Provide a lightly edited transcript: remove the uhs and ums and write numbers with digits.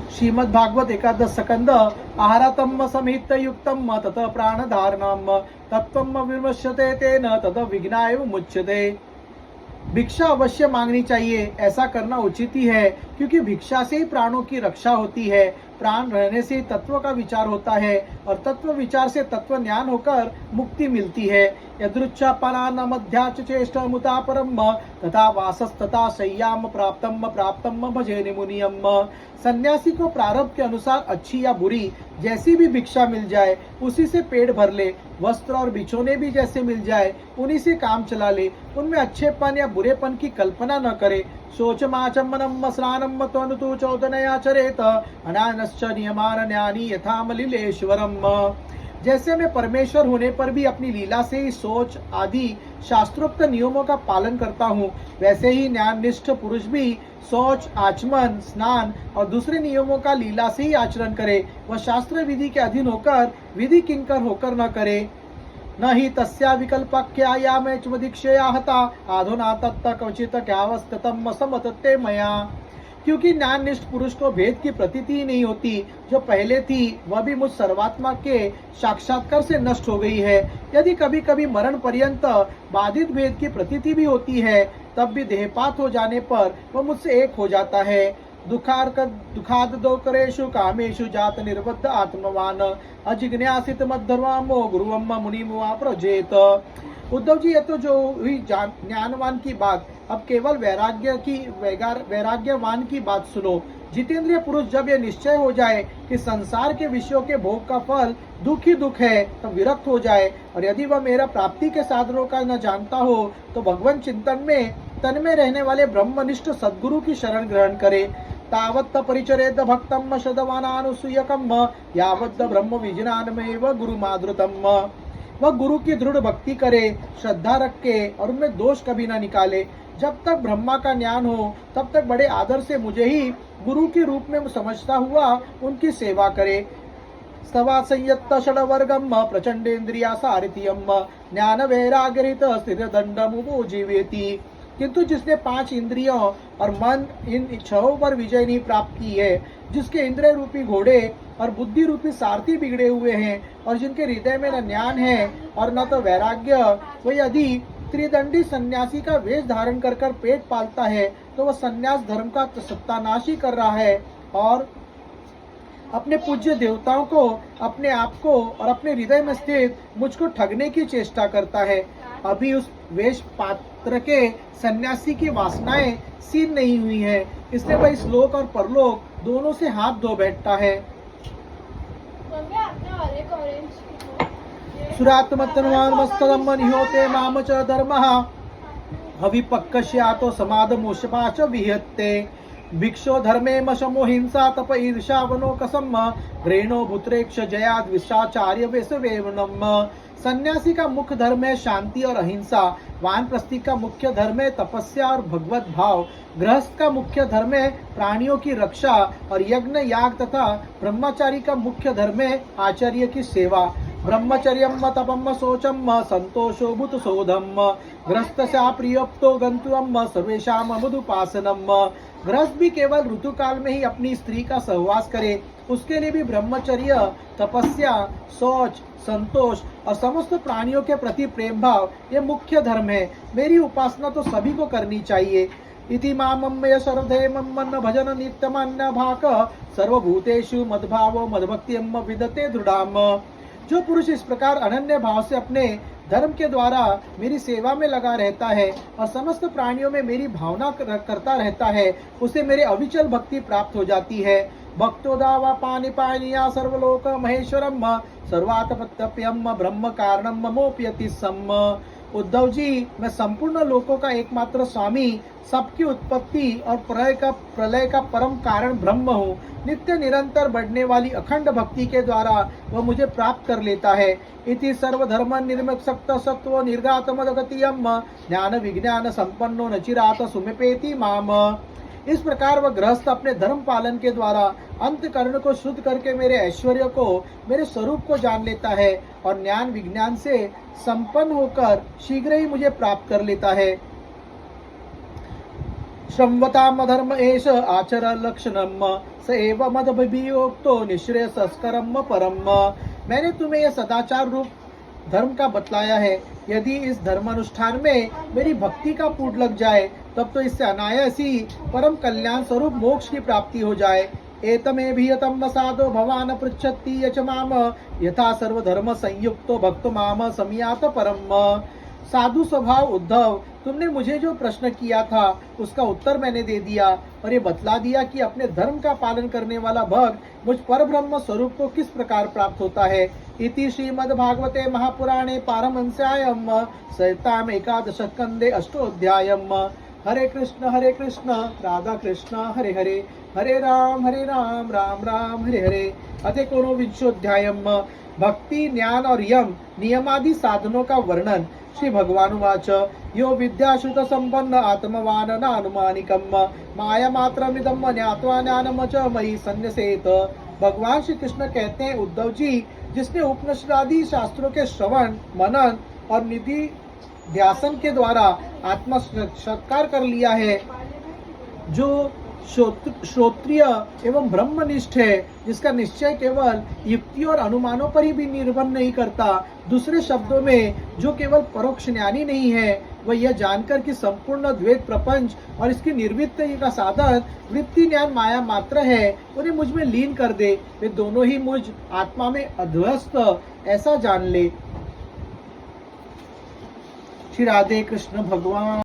श्रीमद् भागवत एकादश स्कंद आहारातम समित युक्तम तत प्राणधारणम तत्वम विमर्शते तेन तत विघ्नाय मुच्यते। भिक्षा अवश्य मांगनी चाहिए, ऐसा करना उचित ही है, क्योंकि भिक्षा से ही प्राणों की रक्षा होती है। प्राण रहने से तत्व का विचार होता है और तत्व विचार से तत्व ज्ञान होकर मुक्ति मिलती है। यदृच्छापना मध्याच चेष्ट मुता परम तथा वासस तथा शय्याम प्राप्तम भजे मुनियम। सन्यासी को प्रारब्ध के अनुसार अच्छी या बुरी जैसी भी भिक्षा मिल जाए उसी से पेट भर ले। वस्त्र और बिछोने भी जैसे मिल जाए उन्हीं से काम चला ले। उनमें अच्छेपन या बुरेपन की कल्पना न करे। शोचमाचमनम स्नानम त्वनुतु चौदनयाचरेत अनानश्च नियमान न्यानी यथा मलिलेश्वरम। जैसे मैं परमेश्वर होने पर भी अपनी लीला से ही शौच आदि शास्त्रोक्त नियमों का पालन करता हूँ, वैसे ही ज्ञाननिष्ठ पुरुष भी शौच, आचमन, स्नान और दूसरे नियमों का लीला से ही आचरण करे। वह शास्त्र विधि के अधीन होकर विधि किंकर होकर न करे। न ही तस्या विकल्पक्या में दीक्षया हता आधुना तत्त क्वचित क्यावस्ततम समतते मया। क्योंकि ज्ञाननिष्ठ पुरुष को भेद की प्रतीति ही नहीं होती, जो पहले थी वह भी मुझ सर्वात्मा के साक्षात्कार से नष्ट हो गई है। यदि कभी कभी मरण पर्यंत बाधित भेद की प्रतीति भी होती है, तब भी देहपात हो जाने पर वह मुझसे एक हो जाता है। दुखाद दोकरेषु कामेषु जात निर्बद्ध आत्मवान अजिज्ञासित मद्धर्वामो गुरुवम मुनिमुआ प्रजेत। उद्धव जी, ये तो जो हुई ज्ञानवान की बात, अब केवल वैराग्यवान की बात सुनो। जितेंद्रिय पुरुष जब यह निश्चय हो जाए कि संसार के विषयों के भोग का फल दुख ही दुख है, तब विरक्त हो जाए, और यदि वह मेरा प्राप्ति के साधनों का न जानता हो तो भगवान चिंतन में तन में रहने वाले ब्रह्मनिष्ठ सद्गुरु की शरण ग्रहण करे। तावत्त परिचरेद भक्तम शतवानानुसूयकम यावद् ब्रह्म विज्ञानमेव गुरु माधुरतम। वह गुरु की दृढ़ भक्ति करे, श्रद्धा रखे और उनमें दोष कभी न निकाले। जब तक ब्रह्मा का ज्ञान हो तब तक बड़े आदर से मुझे ही गुरु के रूप में समझता हुआ उनकी सेवा करे। स्तवा संयत्त षड्वर्गम प्रचंडेन्द्रिया सारथियम ज्ञान वैराग्यरित स्थिर दंडमुपो जीवेति। किंतु जिसने 5 इंद्रियों और मन इन इच्छाओं पर विजय नहीं प्राप्त की है, जिसके इंद्रिय रूपी घोड़े और बुद्धि रूपी सारथी बिगड़े हुए हैं, और जिनके हृदय में न ज्ञान है और न तो वैराग्य, वह यदि त्रिदंडी सन्यासी का वेश धारण कर पेट पालता है तो वह सन्यास धर्म का सत्यानाश ही कर रहा है और अपने पूज्य देवताओं को, अपने आप को और अपने हृदय में स्थित मुझको ठगने की चेष्टा करता है। अभी उस वेश पात्र के सन्यासी की वासनाएं सीन नहीं हुई है, इसलिए वह इस लोक और परलोक दोनों से हाथ धो बैठता है। सुरात्मतनवान मस्तदम निहोते माम च धर्मः अविपक्कस्यातो समादमोषपाच विहत्ते। भिक्षो धर्मे मशमो हिंसा तप ईर्षा वनो कसम घ्रेणो भूत्रेक्ष जयाद विशाचार्य वेसवेवनम। सन्यासी का मुख्य धर्म है शांति और अहिंसा, वानप्रस्थी का मुख्य धर्म है तपस्या और भगवत भाव, गृहस्थ का मुख्य धर्म है प्राणियों की रक्षा और यज्ञ याग तथा ब्रह्मचारी का मुख्य धर्म है आचार्य की सेवा। ब्रह्मचर्यम तपम शोचम संतोषो भूत शोधम गृहस्थस्या प्रियोक्तो गंतुम सर्वेषाम मधुपासनम। गृहस्थ भी केवल ऋतुकाल में ही अपनी स्त्री का सहवास करे, उसके लिए भी ब्रह्मचर्य, तपस्या, शौच, संतोष और समस्त प्राणियों के प्रति प्रेम भाव ये मुख्य धर्म है। मेरी उपासना तो सभी को करनी चाहिए। इति मामम्य सर्वधे मम्मन्न भजन नित्यमन्न भाक सर्वभूतेषु मद्भावो मद्भक्तियम विदते दृढ़ाम। जो पुरुष इस प्रकार अनन्य भाव से अपने धर्म के द्वारा मेरी सेवा में लगा रहता है और समस्त प्राणियों में मेरी भावना करता रहता है, उसे मेरे अविचल भक्ति प्राप्त हो जाती है। भक्तो दावा पानी पानिया सर्वलोक महेश्वरम सर्वातपत्यम ब्रह्म कारणम ममोप्यति सम। उद्धव जी, मैं संपूर्ण लोकों का एकमात्र स्वामी, सबकी उत्पत्ति और प्रलय का परम कारण ब्रह्म हूँ। नित्य निरंतर बढ़ने वाली अखंड भक्ति के द्वारा वह मुझे प्राप्त कर लेता है। इति सर्वधर्म निर्मक्त सत्व निर्घात मदगतियम ज्ञान विज्ञान संपन्नो नचिरात सुमिपेति माम। इस प्रकार वह गृहस्थ अपने धर्म पालन के द्वारा अंतकरण को शुद्ध करके मेरे ऐश्वर्य को, मेरे स्वरूप को जान लेता है और ज्ञान विज्ञान से संपन्न होकर शीघ्र ही मुझे प्राप्त कर लेता है। श्रम्वताम धर्म एष आचर लक्षणम स एव मदभियोक्तो निःश्रेयसस्करम परम। मैंने तुम्हें यह सदाचार रूप धर्म का बतलाया है। यदि इस धर्मानुष्ठान में मेरी भक्ति का पूट लग जाए तब तो इससे अनायास ही परम कल्याण स्वरूप मोक्ष की प्राप्ति हो जाए। एतमेभियतं साधो भवान पृच्छति यच माम यथा सर्वधर्म संयुक्तो भक्त माम समियात परम। साधु स्वभाव उद्धव, तुमने मुझे जो प्रश्न किया था उसका उत्तर मैंने दे दिया और ये बतला दिया कि अपने धर्म का पालन करने वाला भक्त मुझ पर ब्रह्म स्वरूप को किस प्रकार प्राप्त होता है। इति श्रीमद्भागवते महापुराणे पारमहंस्याम संहितायाम एकादश स्कंदे अष्टोऽध्यायम्। हरे कृष्ण राधा कृष्ण हरे हरे, हरे राम राम राम हरे हरे। अथ एकोनविंशोऽध्यायम्। भक्ति, ज्ञान और यम नियमादि साधनों का वर्णन। श्री भगवान उवाच यो विद्याश्रुत संपन्न आत्मवान नानुमानिकम् माया मात्रमिदं ज्ञात्वा ज्ञानम च मयि सन्न्यसेत। भगवान श्री कृष्ण कहते हैं, उद्धव जी, जिसने उपनिषदादि शास्त्रों के श्रवण, मनन और निधि ध्यासन के द्वारा आत्मा साक्षात्कार कर लिया है, जो श्रोत्रिय एवं ब्रह्मनिष्ठ है, जिसका निश्चय केवल युक्ति और अनुमानों पर ही भी निर्भर नहीं करता, दूसरे शब्दों में जो केवल परोक्ष ज्ञानी नहीं है, वह यह जानकर कि संपूर्ण द्वैत प्रपंच और इसकी निर्वृत्ति का साधन वृत्ति ज्ञान माया मात्र है, उन्हें मुझ में लीन कर दे, वे दोनों ही मुझ आत्मा में अध्वस्त, ऐसा जान ले। श्री राधे कृष्ण भगवान।